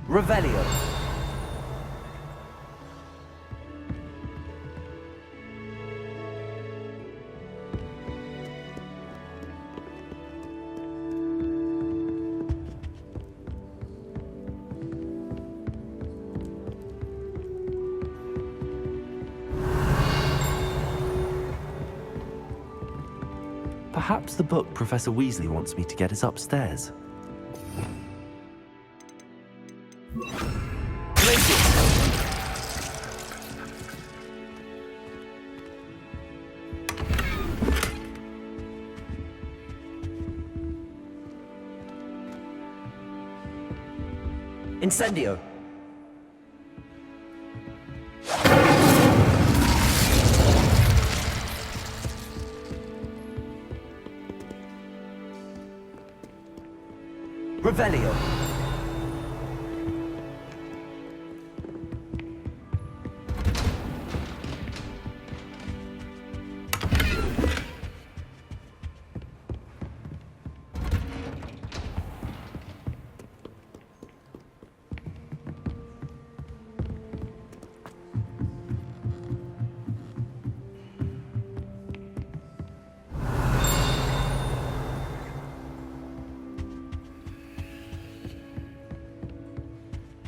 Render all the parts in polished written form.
Revelio. Perhaps the book Professor Weasley wants me to get is upstairs. Incendio. Revelio.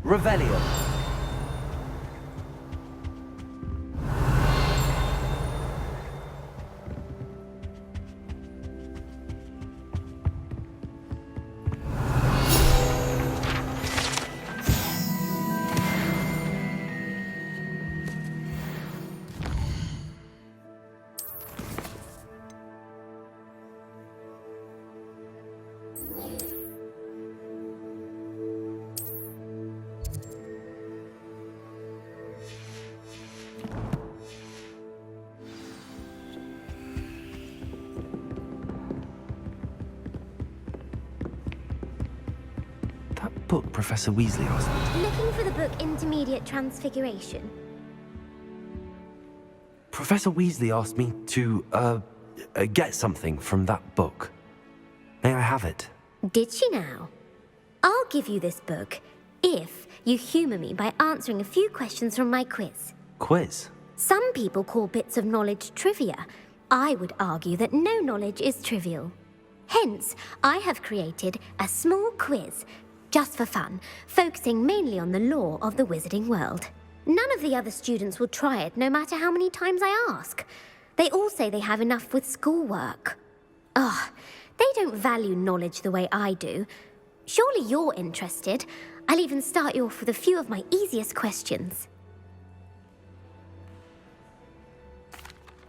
Revelio. That book Professor Weasley asked me. Looking for the book Intermediate Transfiguration? Professor Weasley asked me to, get something from that book. May I have it? Did she now? I'll give you this book if you humour me by answering a few questions from my quiz. Quiz? Some people call bits of knowledge trivia. I would argue that no knowledge is trivial. Hence, I have created a small quiz, just for fun, focusing mainly on the lore of the wizarding world. None of the other students will try it, no matter how many times I ask. They all say they have enough with schoolwork. Ugh, they don't value knowledge the way I do. Surely you're interested. I'll even start you off with a few of my easiest questions.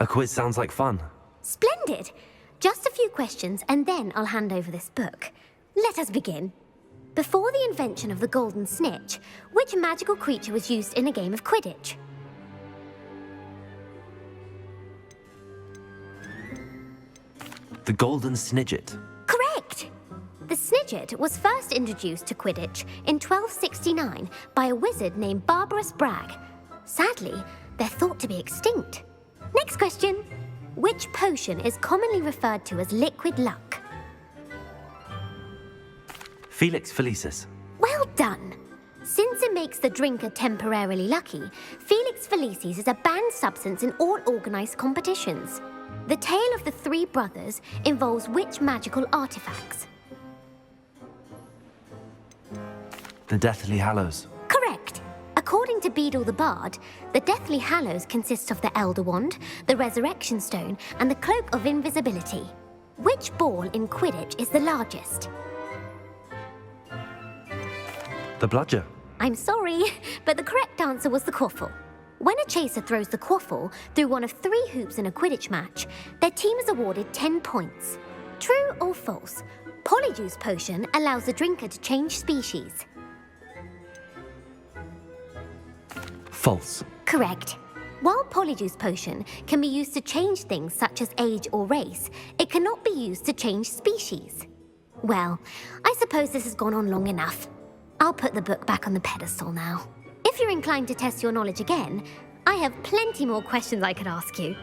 A quiz sounds like fun. Splendid! Just a few questions, and then I'll hand over this book. Let us begin. Before the invention of the golden snitch, which magical creature was used in a game of Quidditch? The Golden Snidget. Correct! The Snidget was first introduced to Quidditch in 1269 by a wizard named Barbarous Bragg. Sadly, they're thought to be extinct. Next question. Which potion is commonly referred to as liquid luck? Felix Felicis. Well done! Since it makes the drinker temporarily lucky, Felix Felicis is a banned substance in all organised competitions. The tale of the three brothers involves which magical artifacts? The Deathly Hallows. Correct! According to Beedle the Bard, the Deathly Hallows consists of the Elder Wand, the Resurrection Stone, and the Cloak of Invisibility. Which ball in Quidditch is the largest? The Bludger. I'm sorry, but the correct answer was the quaffle. When a chaser throws the quaffle through one of 3 hoops in a Quidditch match, their team is awarded 10 points. True or false? Polyjuice Potion allows the drinker to change species. False. Correct. While Polyjuice Potion can be used to change things such as age or race, it cannot be used to change species. Well, I suppose this has gone on long enough. I'll put the book back on the pedestal now. If you're inclined to test your knowledge again, I have plenty more questions I could ask you.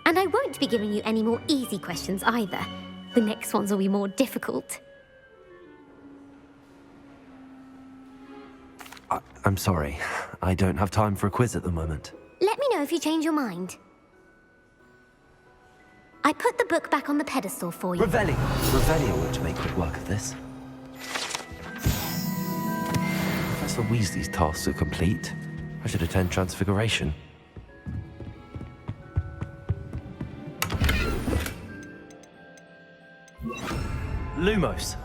And I won't be giving you any more easy questions either. The next ones will be more difficult. I'm sorry. I don't have time for a quiz at the moment. Let me know if you change your mind. I put the book back on the pedestal for you. Revelio ought to make quick work of this. Professor Weasley's tasks are complete. I should attend Transfiguration. Lumos.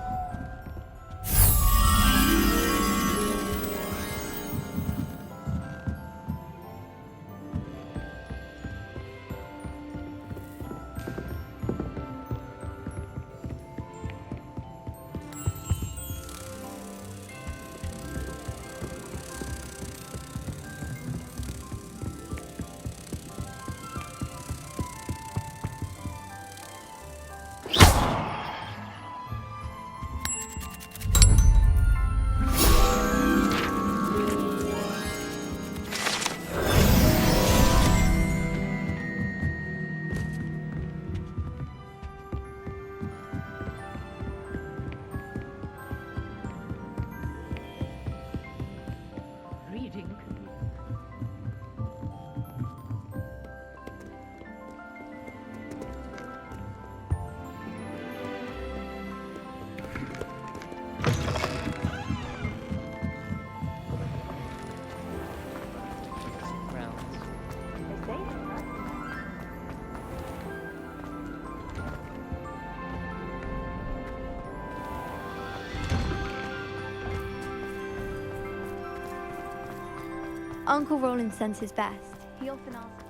Uncle Roland sends his best. He often asks...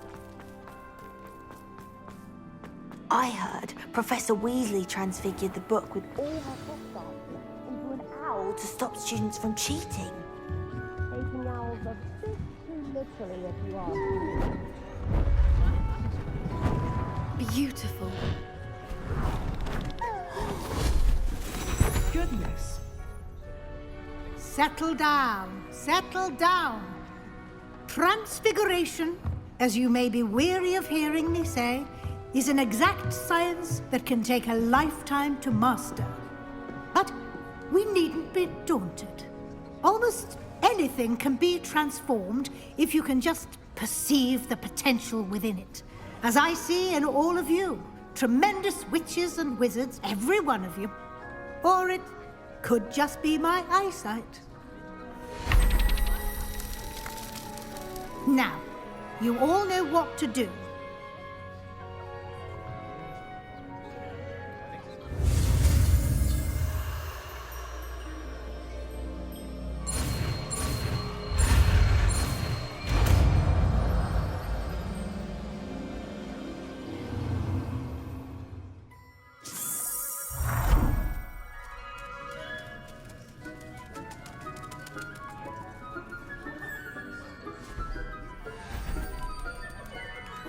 I heard Professor Weasley transfigured the book with all her footsteps into an owl to stop students from cheating. Taking owls a bit too literally, if you ask me. Beautiful. Goodness. Settle down. Settle down. Transfiguration, as you may be weary of hearing me say, is an exact science that can take a lifetime to master. But we needn't be daunted. Almost anything can be transformed if you can just perceive the potential within it. As I see in all of you, tremendous witches and wizards, every one of you. Or it could just be my eyesight. Now, you all know what to do.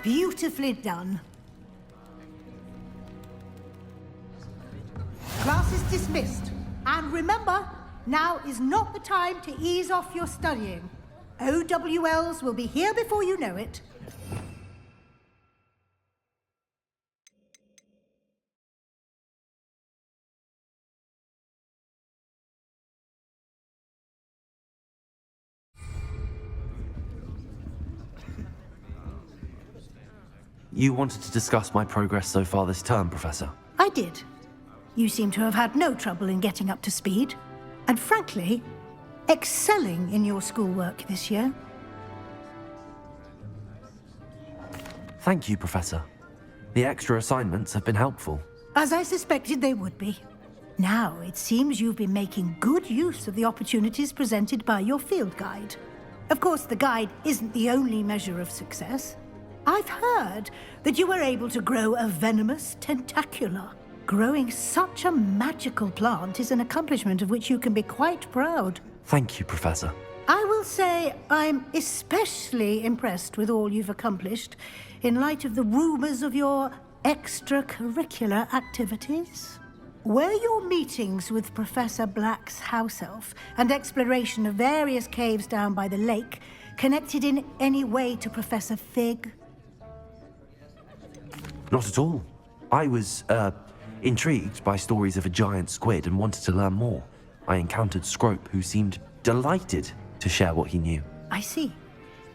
Beautifully done. Class is dismissed. And remember, now is not the time to ease off your studying. OWLs will be here before you know it. You wanted to discuss my progress so far this term, Professor? I did. You seem to have had no trouble in getting up to speed. And frankly, excelling in your schoolwork this year. Thank you, Professor. The extra assignments have been helpful. As I suspected they would be. Now, it seems you've been making good use of the opportunities presented by your field guide. Of course, the guide isn't the only measure of success. I've heard that you were able to grow a venomous tentacula. Growing such a magical plant is an accomplishment of which you can be quite proud. Thank you, Professor. I will say I'm especially impressed with all you've accomplished in light of the rumors of your extracurricular activities. Were your meetings with Professor Black's house elf and exploration of various caves down by the lake connected in any way to Professor Fig? Not at all. I was, intrigued by stories of a giant squid and wanted to learn more. I encountered Scrope, who seemed delighted to share what he knew. I see.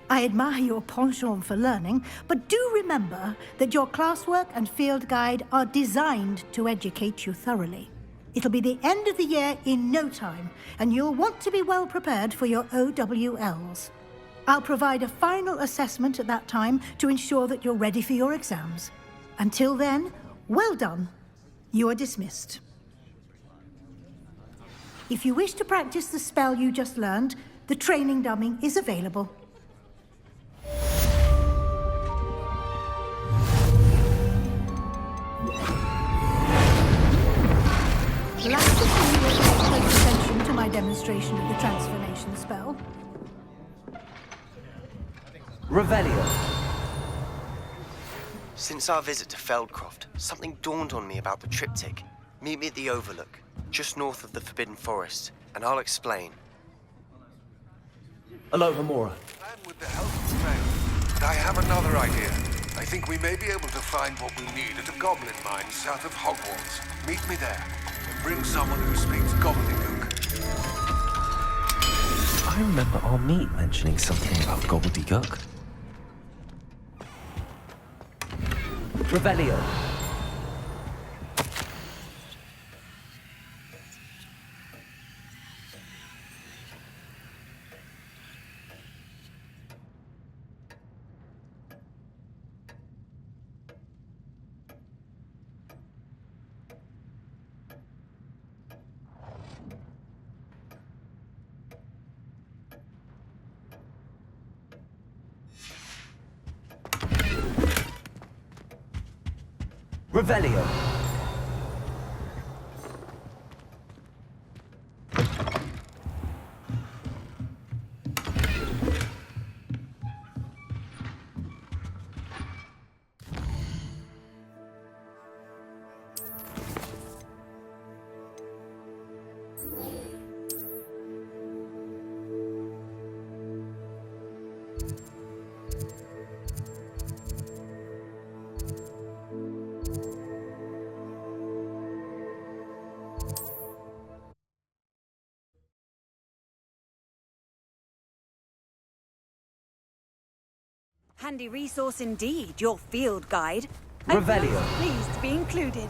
I admire your penchant for learning, but do remember that your classwork and field guide are designed to educate you thoroughly. It'll be the end of the year in no time, and you'll want to be well prepared for your OWLs. I'll provide a final assessment at that time to ensure that you're ready for your exams. Until then, well done. You are dismissed. If you wish to practice the spell you just learned, the training dummy is available. Last of all, you will pay close attention to my demonstration of the transformation spell. Revelio. Since our visit to Feldcroft, something dawned on me about the triptych. Meet me at the Overlook, just north of the Forbidden Forest, and I'll explain. Hello, Hamura. Plan with the help of failed, but I have another idea. I think we may be able to find what we need at a goblin mine south of Hogwarts. Meet me there, and bring someone who speaks gobbledygook. I remember our meet mentioning something about gobbledygook. Revelio. Revelio. Handy resource indeed, your field guide. Revelio. I'm pleased to be included.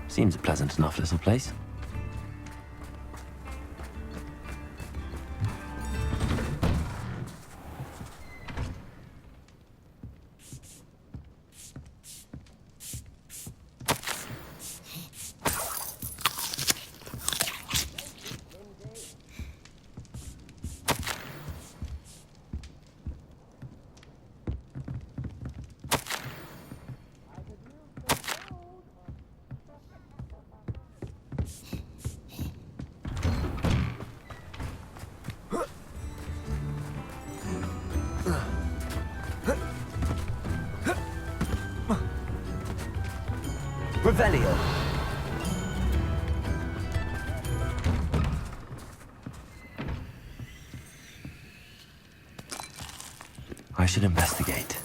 Seems a pleasant enough little place. Revelio. I should investigate.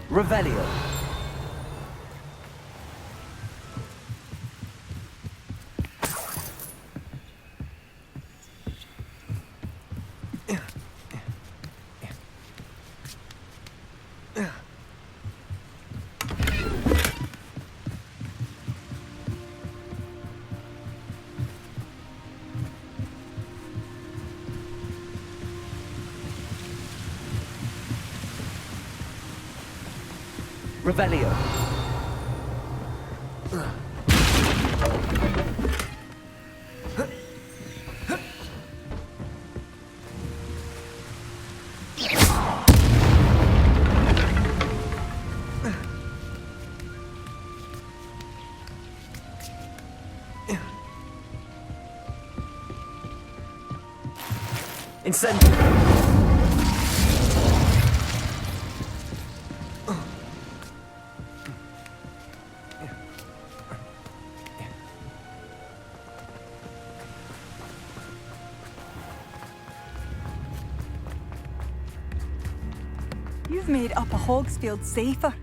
Revelio. Revelio. Incendiary! You've made Upper Hogsfield safer.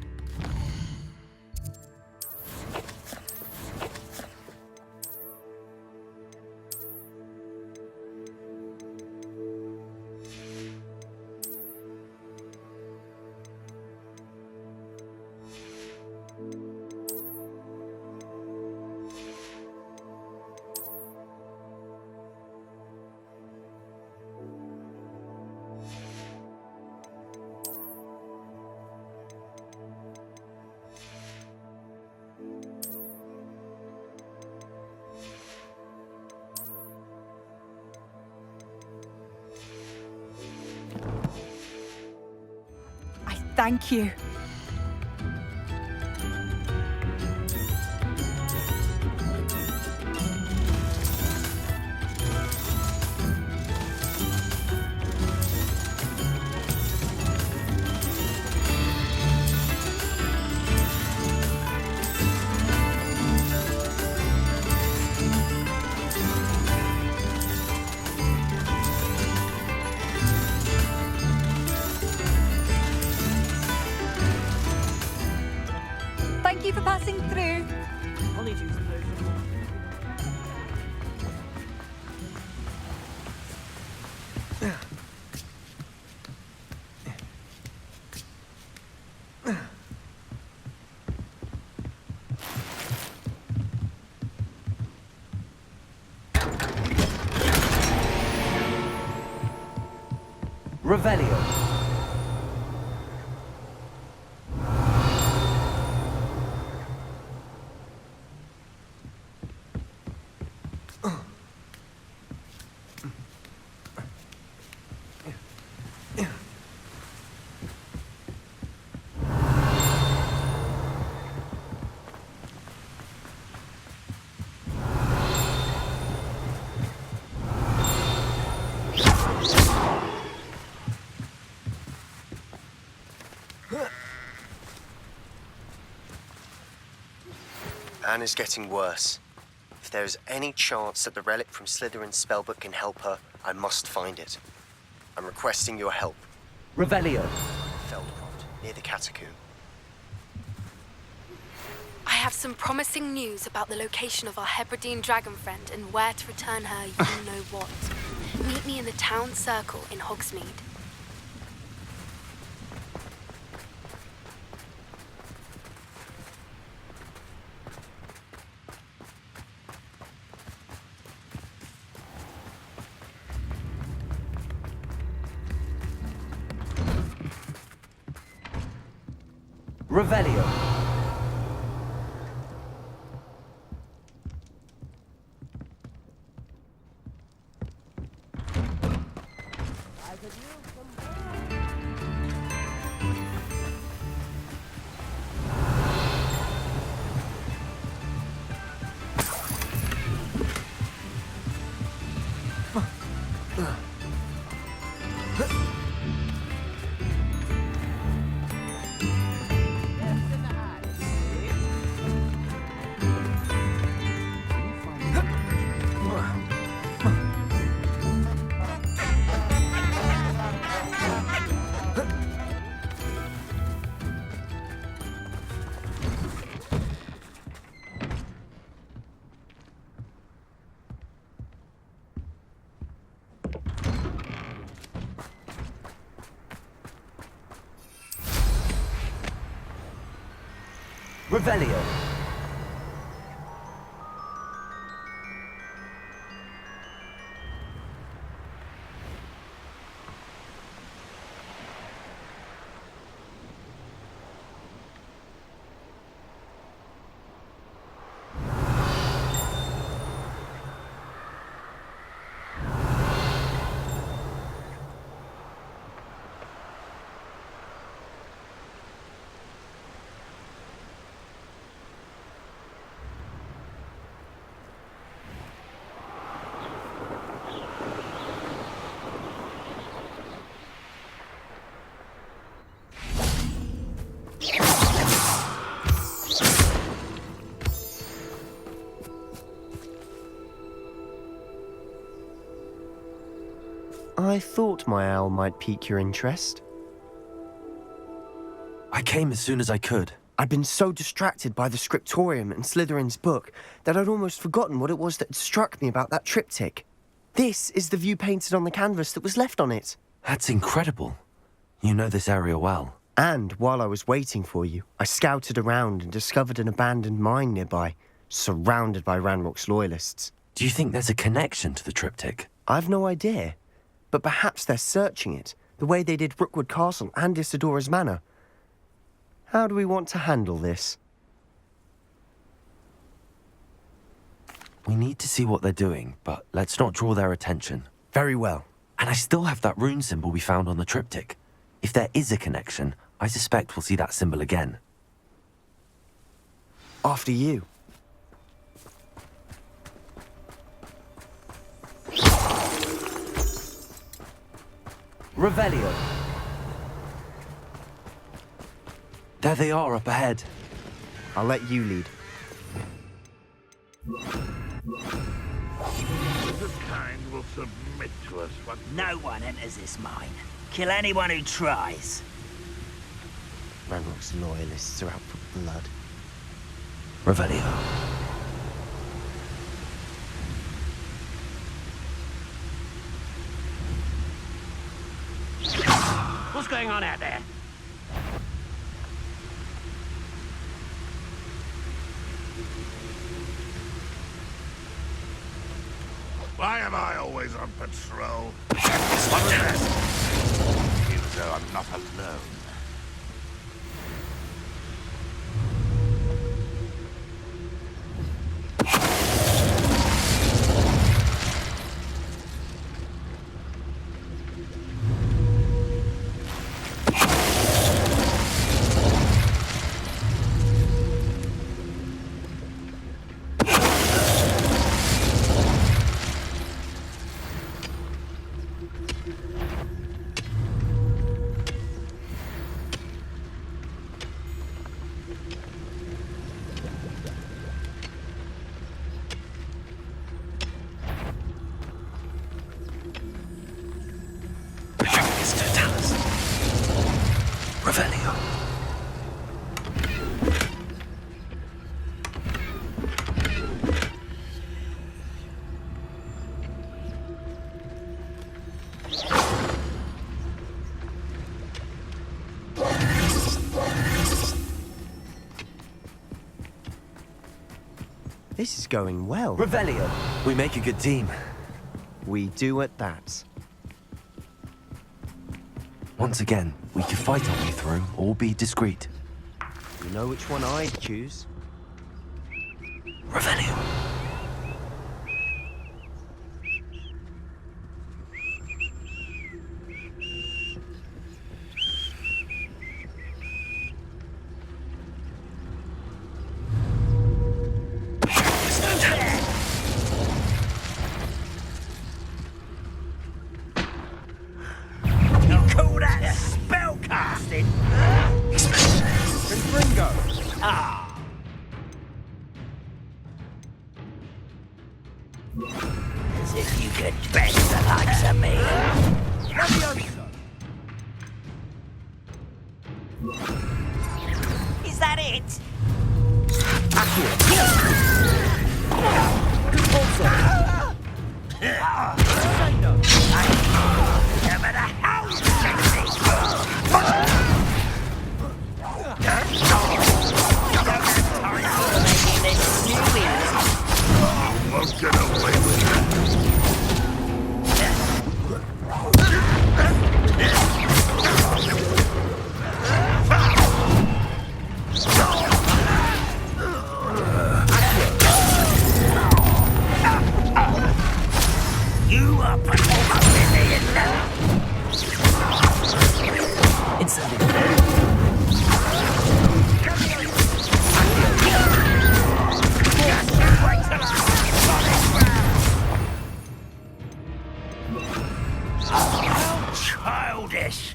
Thank you. Thank you for passing through. Revelio. Anne is getting worse. If there is any chance that the relic from Slytherin's spellbook can help her, I must find it. I'm requesting your help. Revelio. Feldcroft, near the catacomb. I have some promising news about the location of our Hebridean dragon friend and where to return her you know what. Meet me in the town circle in Hogsmeade. Revelio. Revelio. I thought my owl might pique your interest. I came as soon as I could. I'd been so distracted by the scriptorium and Slytherin's book that I'd almost forgotten what it was that had struck me about that triptych. This is the view painted on the canvas that was left on it. That's incredible. You know this area well. And while I was waiting for you, I scouted around and discovered an abandoned mine nearby, surrounded by Ranrock's loyalists. Do you think there's a connection to the triptych? I've no idea, but perhaps they're searching it, the way they did Rookwood Castle and Isidora's Manor. How do we want to handle this? We need to see what they're doing, but let's not draw their attention. Very well. And I still have that rune symbol we found on the triptych. If there is a connection, I suspect we'll see that symbol again. After you. Revelio. There they are up ahead. I'll let you lead. The kind will submit to us, but No one enters this mine. Kill anyone who tries. Ranrock's loyalists are out for blood. Revelio. What's going on out there? why am I always on patrol? Feels though I'm not alone. Revelio. This is going well. Revelio. We make a good team. We do at that. Once again, we can fight our way through or be discreet. You know which one I'd choose? Revelio. Call that spellcasting? Confringo! Ah. As if you could bend the likes of me. Is that it? Never the hell you Won't get away with it. You are protecting me in love. How childish.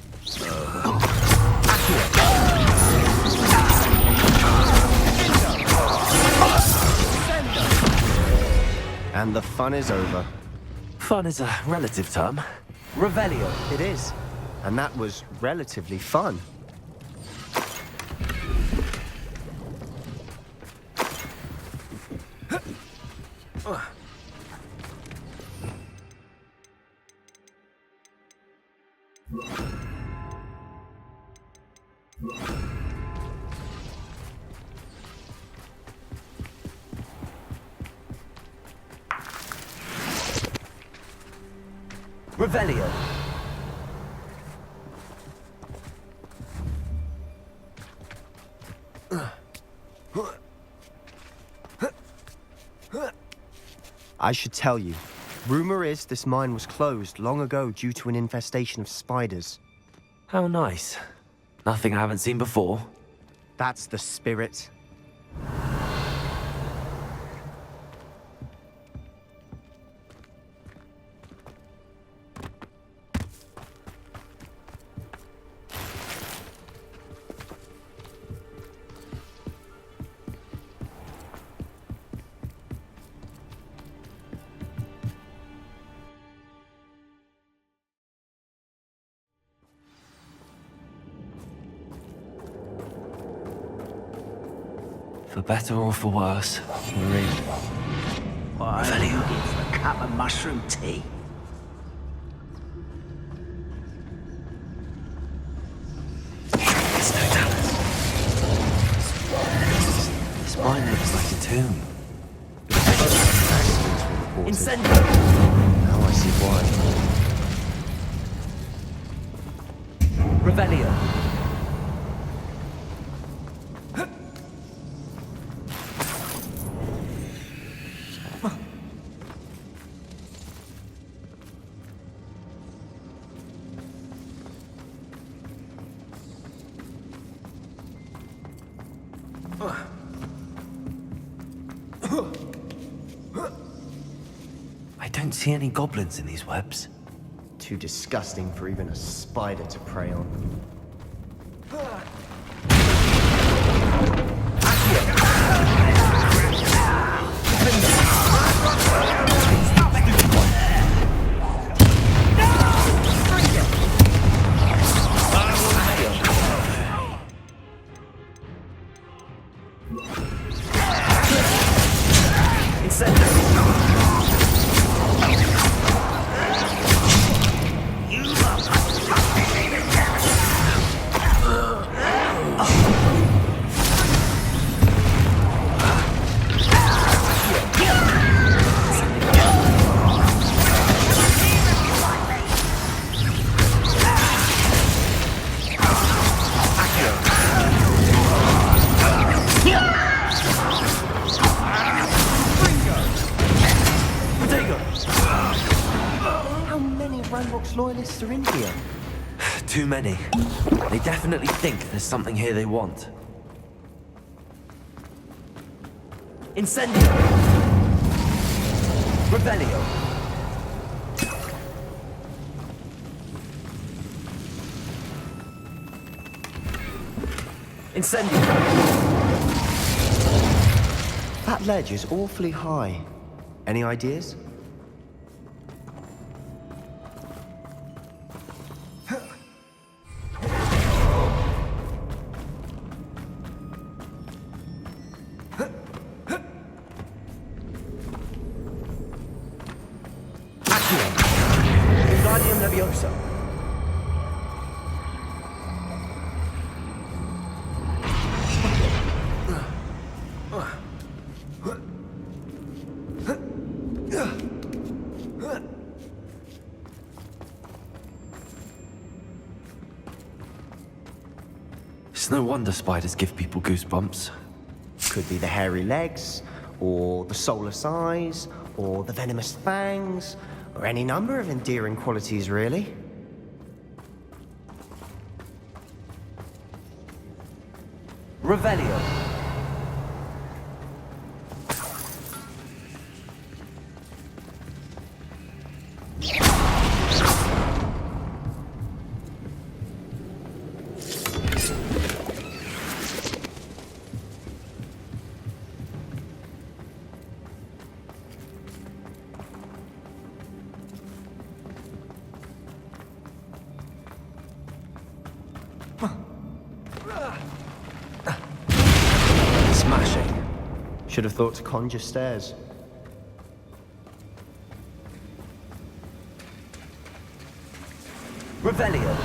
And the fun is over. Fun is a relative term. Revelio. It is. And that was relatively fun. Revelio. I should tell you. Rumor is this mine was closed long ago due to an infestation of spiders. How nice. Nothing I haven't seen before. That's the spirit. For better or for worse, we're in. Why are you looking for a cup of mushroom tea? It's no talent. This mine looks like a tomb. Incendio! Now I see why. Revelio. I don't see any goblins in these webs. Too disgusting for even a spider to prey on. Loyalists are in here. Too many. They definitely think there's something here they want. Incendio! Revelio! Incendio! That ledge is awfully high. Any ideas? It's no wonder spiders give people goosebumps. Could be the hairy legs, or the soulless eyes, or the venomous fangs, or any number of endearing qualities, really. Revelio! Should have thought to conjure stairs. Revelio.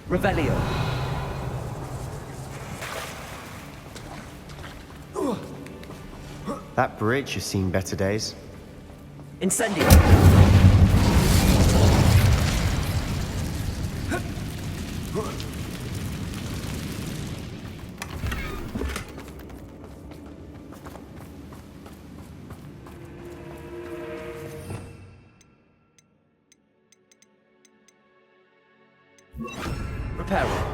Revelio. That bridge has seen better days. Incendio. Reparo.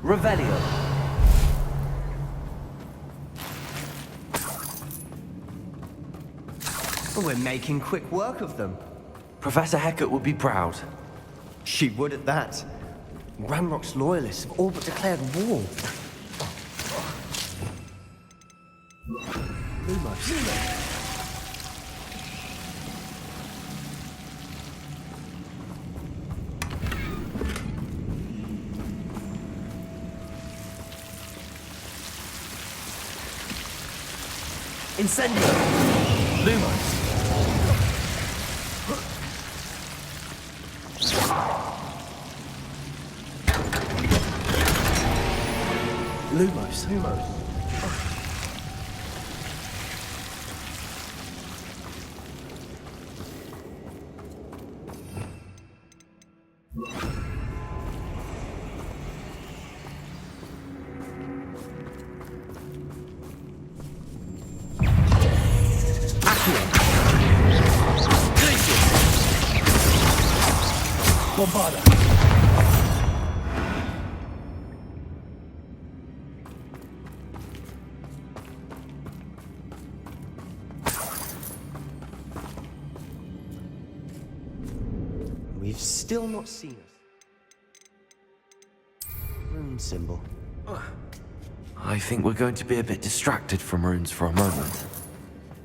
Revelio. We're making quick work of them. Professor Hecat would be proud. She would at that. Ranrock's loyalists have all but declared war. Lumos. Incendio. Lumos. Lumos. Bombarda. We've still not seen us. Rune symbol. I think we're going to be a bit distracted from runes for a moment.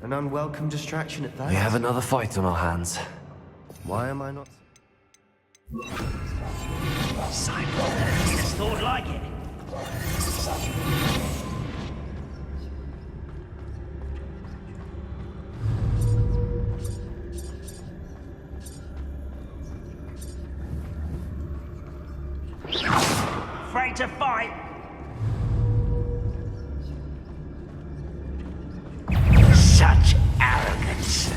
An unwelcome distraction at that. We have another fight on our hands. Why am I not? Just thought like it. Afraid to fight? Such arrogance.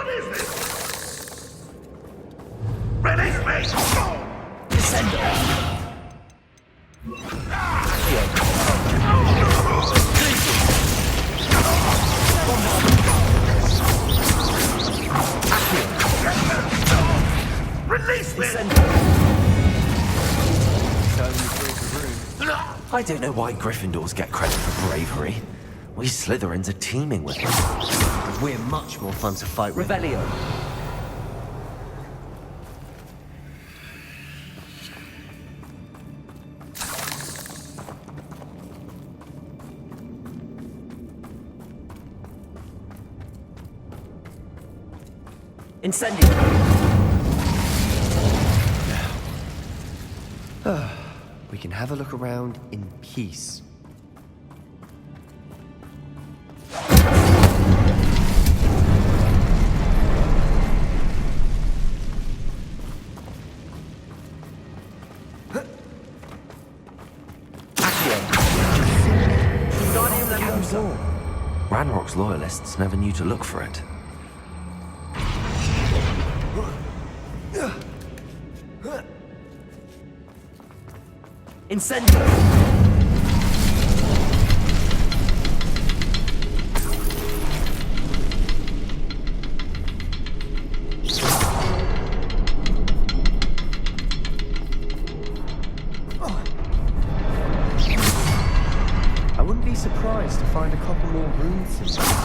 is this? Release me! Release me! I don't know why Gryffindors get credit for bravery. We Slytherins are teeming with them. We're much more fun to fight with. Revelio. Incendio. We can have a look around in peace. Ranrock's loyalists never knew to look for it. Incendio! I wouldn't be surprised to find a couple more runes in there.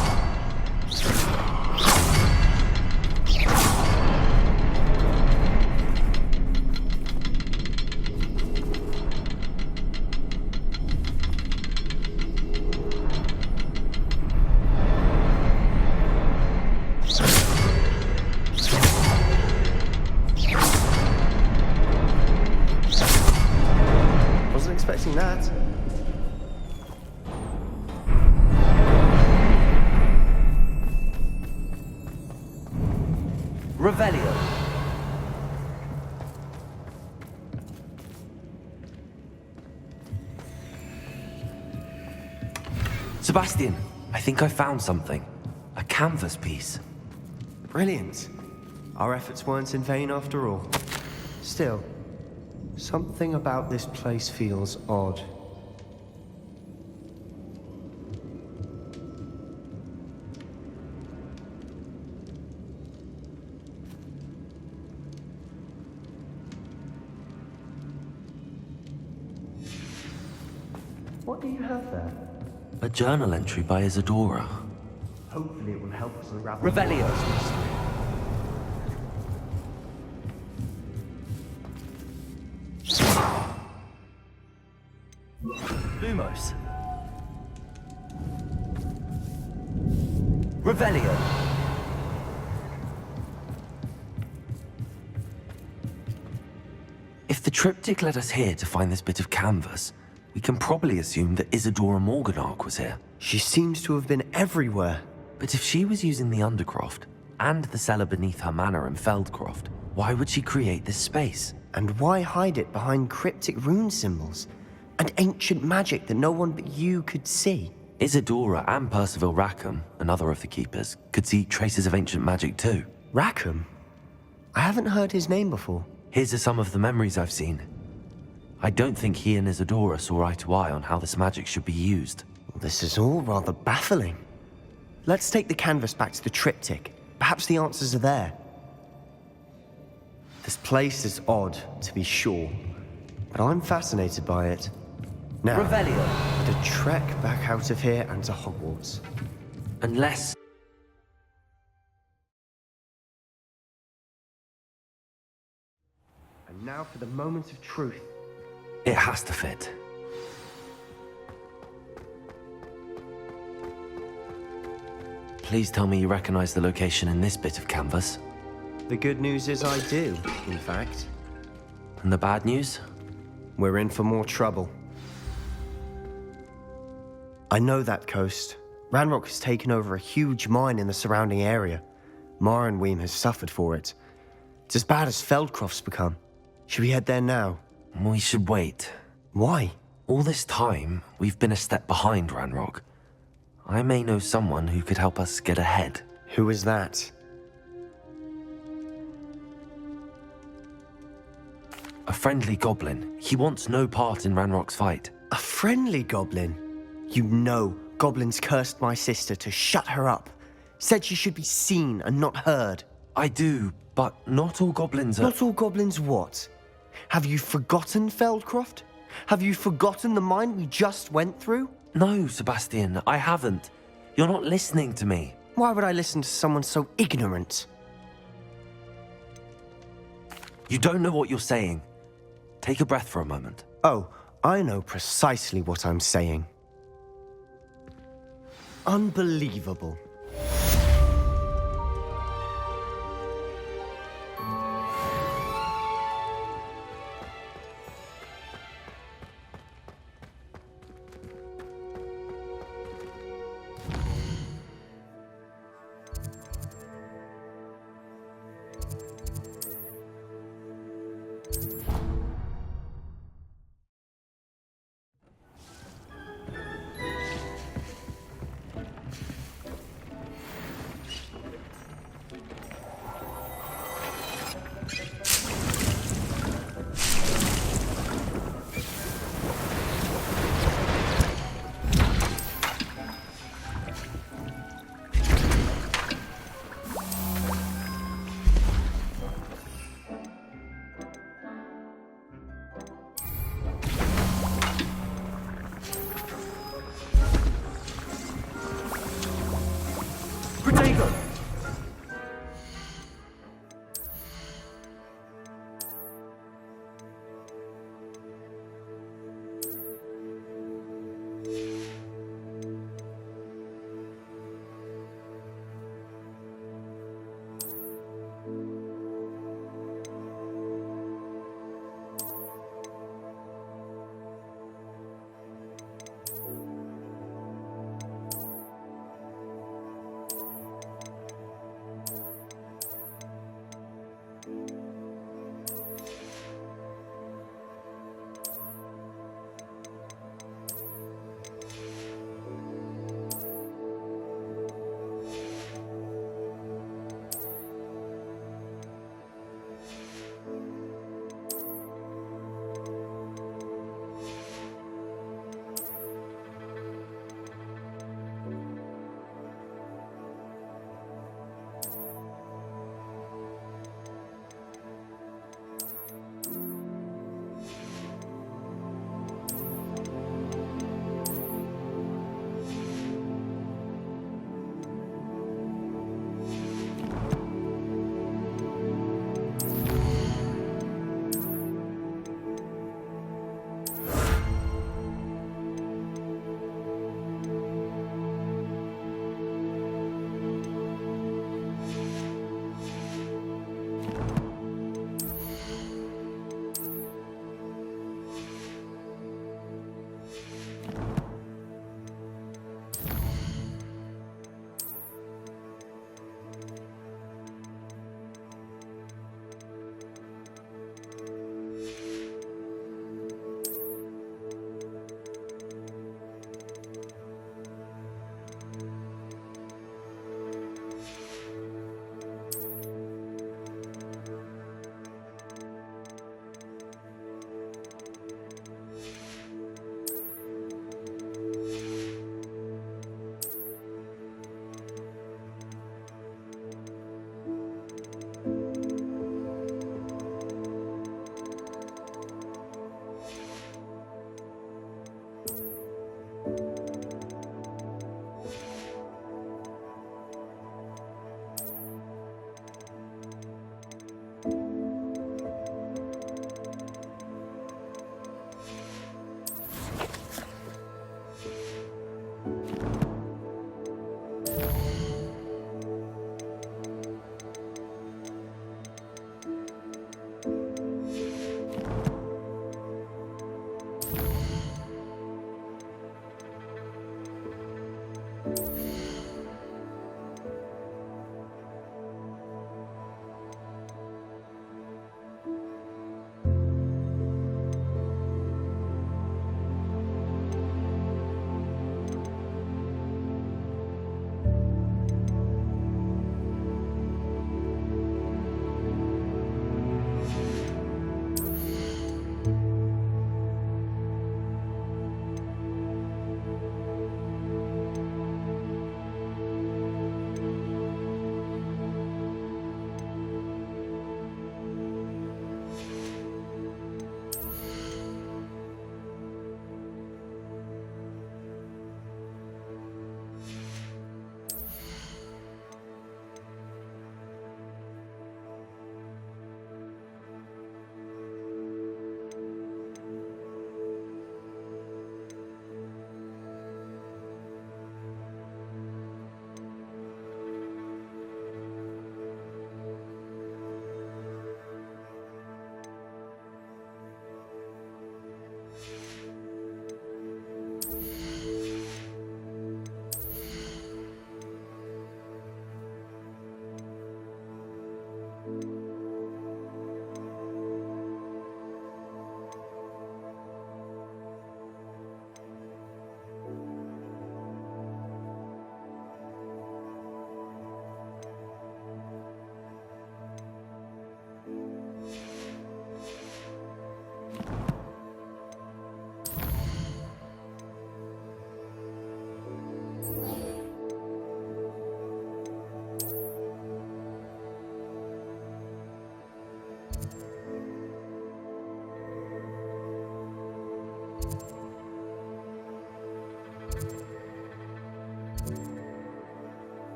Wasn't expecting that. Revelio. Sebastian, I think I found something. A canvas piece. Brilliant. Our efforts weren't in vain after all. Still, something about this place feels odd. What do you have there? A journal entry by Isadora. Hopefully it will help us unravel... Revelio. Lumos. Revelio. If the triptych led us here to find this bit of canvas, we can probably assume that Isadora Morganach was here. She seems to have been everywhere. But if she was using the Undercroft, and the cellar beneath her manor in Feldcroft, why would she create this space? And why hide it behind cryptic rune symbols? And ancient magic that no one but you could see? Isadora and Percival Rackham, another of the Keepers, could see traces of ancient magic too. Rackham? I haven't heard his name before. Here's some of the memories I've seen. I don't think he and Isadora saw eye to eye on how this magic should be used. This is all rather baffling. Let's take the canvas back to the triptych. Perhaps the answers are there. This place is odd, to be sure, but I'm fascinated by it. Now, Revelio. the trek back out of here and to Hogwarts. Unless... And now for the moment of truth. It has to fit. Please tell me you recognize the location in this bit of canvas. The good news is I do, in fact. And the bad news? We're in for more trouble. I know that coast. Ranrock has taken over a huge mine in the surrounding area. Marrenweem has suffered for it. It's as bad as Feldcroft's become. Should we head there now? We should wait. Why? All this time, we've been a step behind Ranrock. I may know someone who could help us get ahead. Who is that? A friendly goblin. He wants no part in Ranrock's fight. A friendly goblin? You know goblins cursed my sister to shut her up. Said she should be seen and not heard. I do, but not all goblins are... Not all goblins what? Have you forgotten Feldcroft? Have you forgotten the mine we just went through? No, Sebastian, I haven't. You're not listening to me. Why would I listen to someone so ignorant? You don't know what you're saying. Take a breath for a moment. Oh, I know precisely what I'm saying. Unbelievable.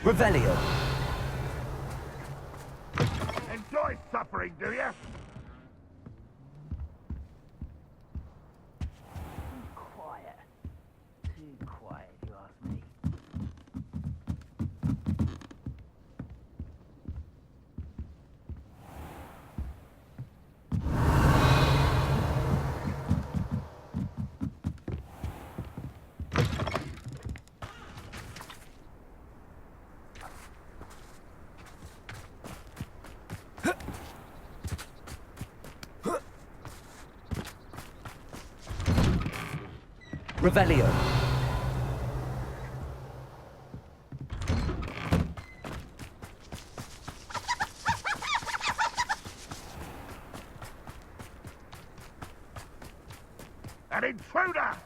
Revelio. Enjoy suffering, do you? Quiet. Too quiet, if you ask me. Revelio. An intruder!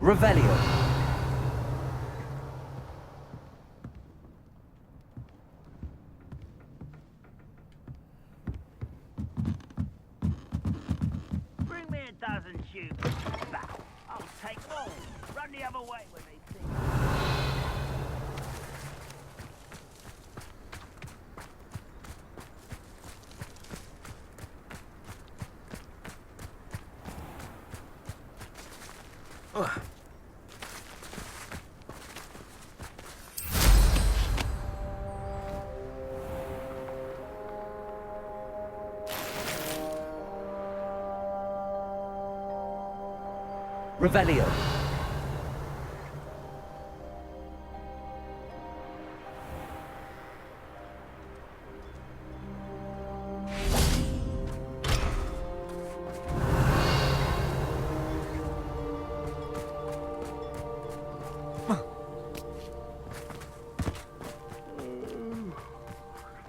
Revelio. Bring me a dozen tubes. Bow. I'll take all. Run the other way when they see. Revelio.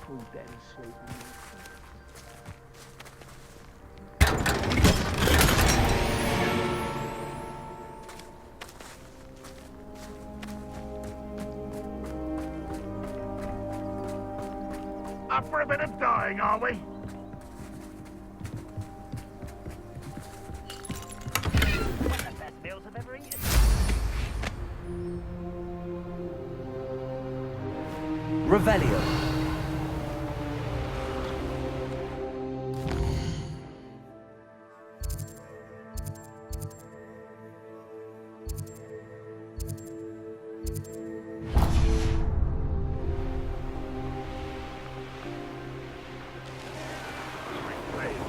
Full dead asleep. Up for a bit of dying, are we? One of the best meals I've ever eaten. Revelio.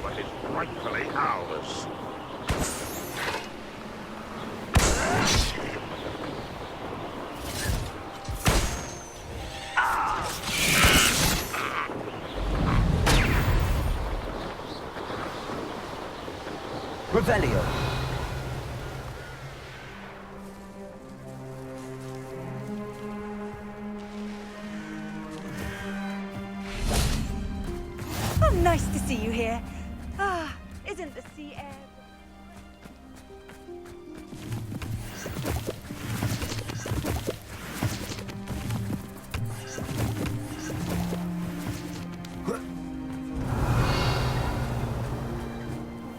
What is rightfully ours. Revelio. Oh, nice to see you here. Ah, isn't the sea air...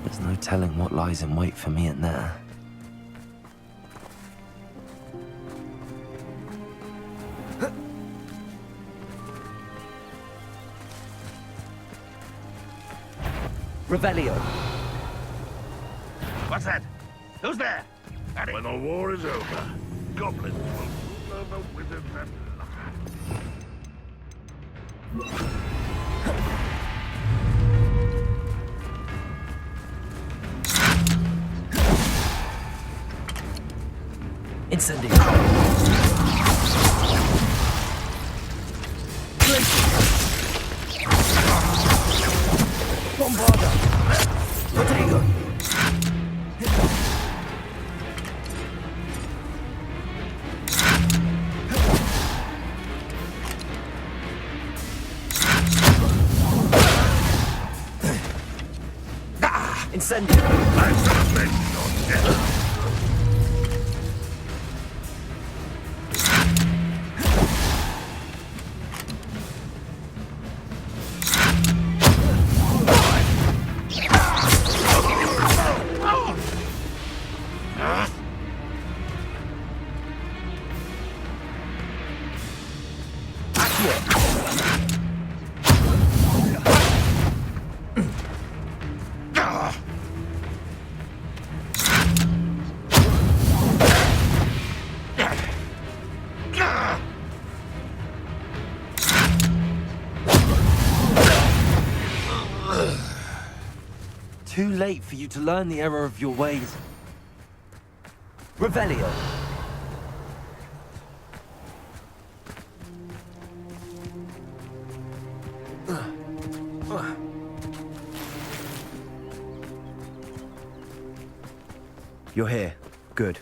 There's no telling what lies in wait for me in there. Revelio. What's that? Who's there? When the war is over, goblins will rule over wizards and Incendio. Bombarda. Protego. Incendio. I suspect your death. Too late for you to learn the error of your ways. Revelio. You're here. Good.